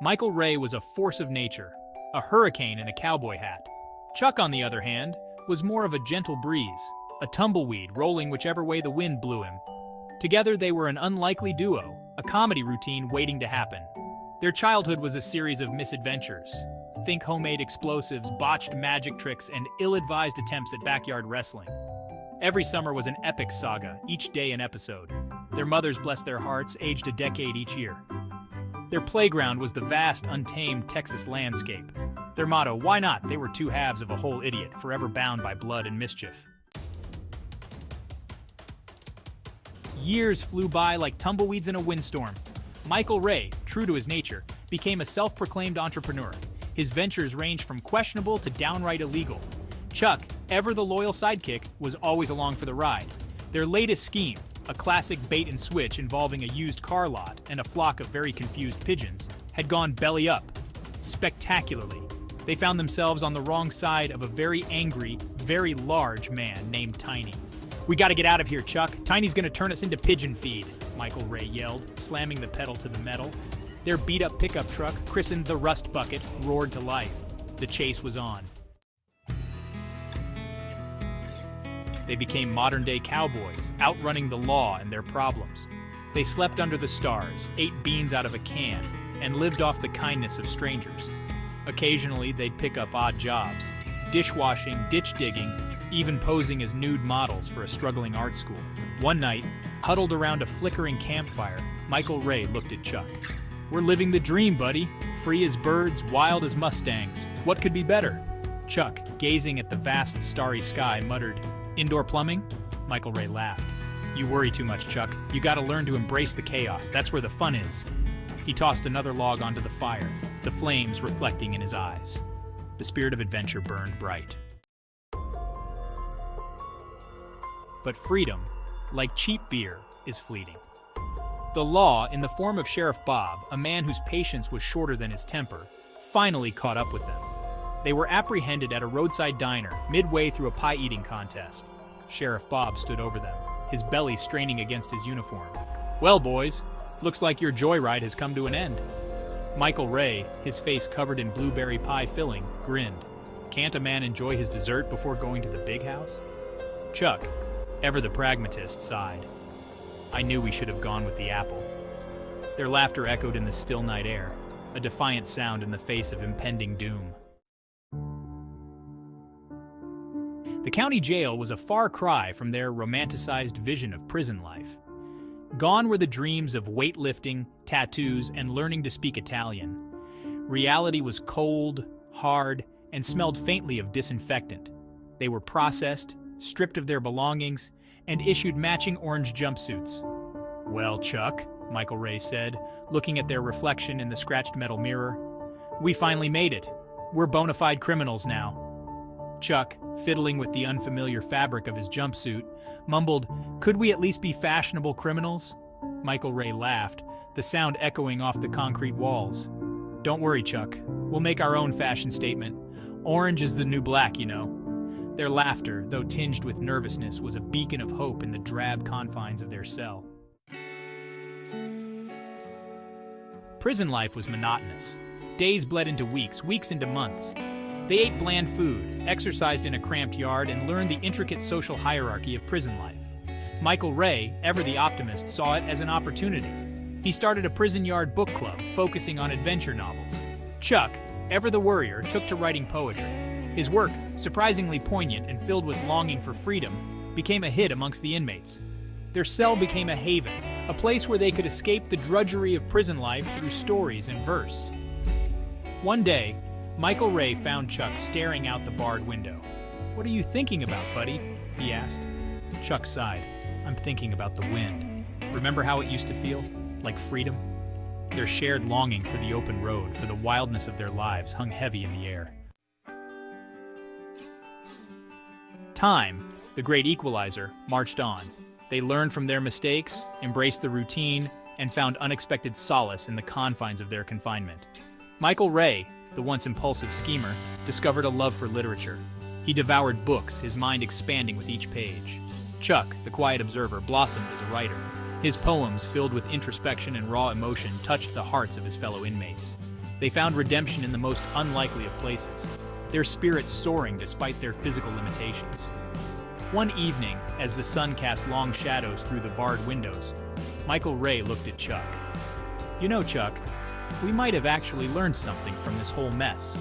Michael Ray was a force of nature, a hurricane in a cowboy hat. Chuck, on the other hand, was more of a gentle breeze, a tumbleweed rolling whichever way the wind blew him. Together they were an unlikely duo, a comedy routine waiting to happen. Their childhood was a series of misadventures. Think homemade explosives, botched magic tricks, and ill-advised attempts at backyard wrestling. Every summer was an epic saga, each day an episode. Their mothers, bless their hearts, aged a decade each year. Their playground was the vast, untamed Texas landscape. Their motto, why not? They were two halves of a whole idiot, forever bound by blood and mischief. Years flew by like tumbleweeds in a windstorm. Michael Ray, true to his nature, became a self-proclaimed entrepreneur. His ventures ranged from questionable to downright illegal. Chuck, ever the loyal sidekick, was always along for the ride. Their latest scheme, a classic bait and switch involving a used car lot and a flock of very confused pigeons, had gone belly up. Spectacularly. They found themselves on the wrong side of a very angry, very large man named Tiny. "We gotta get out of here, Chuck. Tiny's gonna turn us into pigeon feed," Michael Ray yelled, slamming the pedal to the metal. Their beat-up pickup truck, christened the Rust Bucket, roared to life. The chase was on. They became modern-day cowboys, outrunning the law and their problems. They slept under the stars, ate beans out of a can, and lived off the kindness of strangers. Occasionally, they'd pick up odd jobs, dishwashing, ditch digging, even posing as nude models for a struggling art school. One night, huddled around a flickering campfire, Michael Ray looked at Chuck. "We're living the dream, buddy. Free as birds, wild as mustangs. What could be better?" Chuck, gazing at the vast starry sky, muttered, "Indoor plumbing?" Michael Ray laughed. "You worry too much, Chuck. You gotta learn to embrace the chaos. That's where the fun is." He tossed another log onto the fire, the flames reflecting in his eyes. The spirit of adventure burned bright. But freedom, like cheap beer, is fleeting. The law, in the form of Sheriff Bob, a man whose patience was shorter than his temper, finally caught up with them. They were apprehended at a roadside diner, midway through a pie-eating contest. Sheriff Bob stood over them, his belly straining against his uniform. "Well, boys, looks like your joyride has come to an end." Michael Ray, his face covered in blueberry pie filling, grinned. Can't a man enjoy his dessert before going to the big house? Chuck, ever the pragmatist, sighed. "I knew we should have gone with the apple." Their laughter echoed in the still night air, a defiant sound in the face of impending doom. The county jail was a far cry from their romanticized vision of prison life. Gone were the dreams of weightlifting, tattoos, and learning to speak Italian. Reality was cold, hard, and smelled faintly of disinfectant. They were processed, stripped of their belongings, and issued matching orange jumpsuits. "Well, Chuck," Michael Ray said, looking at their reflection in the scratched metal mirror, "we finally made it. We're bona fide criminals now." Chuck, fiddling with the unfamiliar fabric of his jumpsuit, mumbled, "Could we at least be fashionable criminals?" Michael Ray laughed, the sound echoing off the concrete walls. "Don't worry, Chuck. We'll make our own fashion statement. Orange is the new black, you know." Their laughter, though tinged with nervousness, was a beacon of hope in the drab confines of their cell. Prison life was monotonous. Days bled into weeks, weeks into months. They ate bland food, exercised in a cramped yard, and learned the intricate social hierarchy of prison life. Michael Ray, ever the optimist, saw it as an opportunity. He started a prison yard book club, focusing on adventure novels. Chuck, ever the worrier, took to writing poetry. His work, surprisingly poignant and filled with longing for freedom, became a hit amongst the inmates. Their cell became a haven, a place where they could escape the drudgery of prison life through stories and verse. One day, Michael Ray found Chuck staring out the barred window. "What are you thinking about, buddy?" he asked. Chuck sighed. "I'm thinking about the wind. Remember how it used to feel? Like freedom?" Their shared longing for the open road, for the wildness of their lives, hung heavy in the air. Time, the great equalizer, marched on. They learned from their mistakes, embraced the routine, and found unexpected solace in the confines of their confinement. Michael Ray, the once impulsive schemer, discovered a love for literature. He devoured books, his mind expanding with each page. Chuck, the quiet observer, blossomed as a writer. His poems, filled with introspection and raw emotion, touched the hearts of his fellow inmates. They found redemption in the most unlikely of places, their spirits soaring despite their physical limitations. One evening, as the sun cast long shadows through the barred windows, Michael Ray looked at Chuck. "You know, Chuck, we might have actually learned something from this whole mess."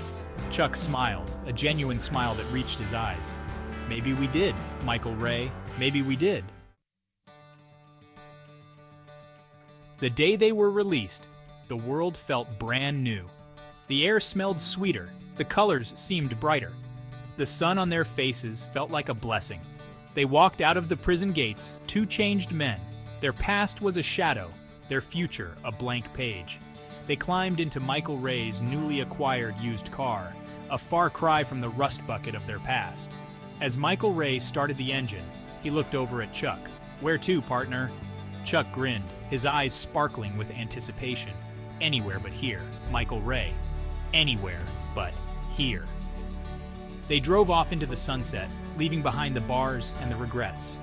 Chuck smiled, a genuine smile that reached his eyes. "Maybe we did, Michael Ray, maybe we did." The day they were released, the world felt brand new. The air smelled sweeter, the colors seemed brighter. The sun on their faces felt like a blessing. They walked out of the prison gates, two changed men. Their past was a shadow, their future a blank page. They climbed into Michael Ray's newly acquired used car, a far cry from the rust bucket of their past. As Michael Ray started the engine, he looked over at Chuck. "Where to, partner?" Chuck grinned, his eyes sparkling with anticipation. "Anywhere but here, Michael Ray. Anywhere but here." They drove off into the sunset, leaving behind the bars and the regrets.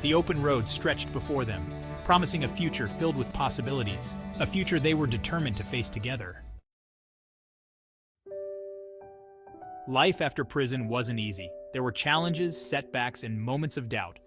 The open road stretched before them, promising a future filled with possibilities, a future they were determined to face together. Life after prison wasn't easy. There were challenges, setbacks, and moments of doubt.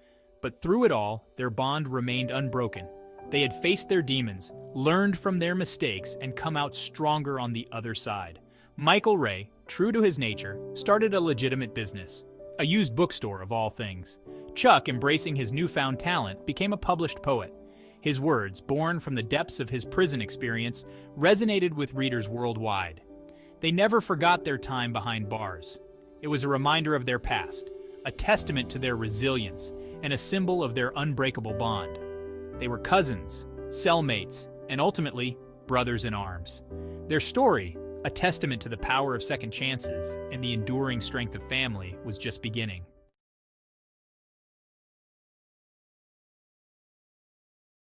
But through it all, their bond remained unbroken. They had faced their demons, learned from their mistakes, and come out stronger on the other side. Michael Ray, true to his nature, started a legitimate business, a used bookstore of all things. Chuck, embracing his newfound talent, became a published poet. His words, born from the depths of his prison experience, resonated with readers worldwide. They never forgot their time behind bars. It was a reminder of their past, a testament to their resilience, and a symbol of their unbreakable bond. They were cousins, cellmates, and ultimately, brothers in arms. Their story, a testament to the power of second chances and the enduring strength of family, was just beginning.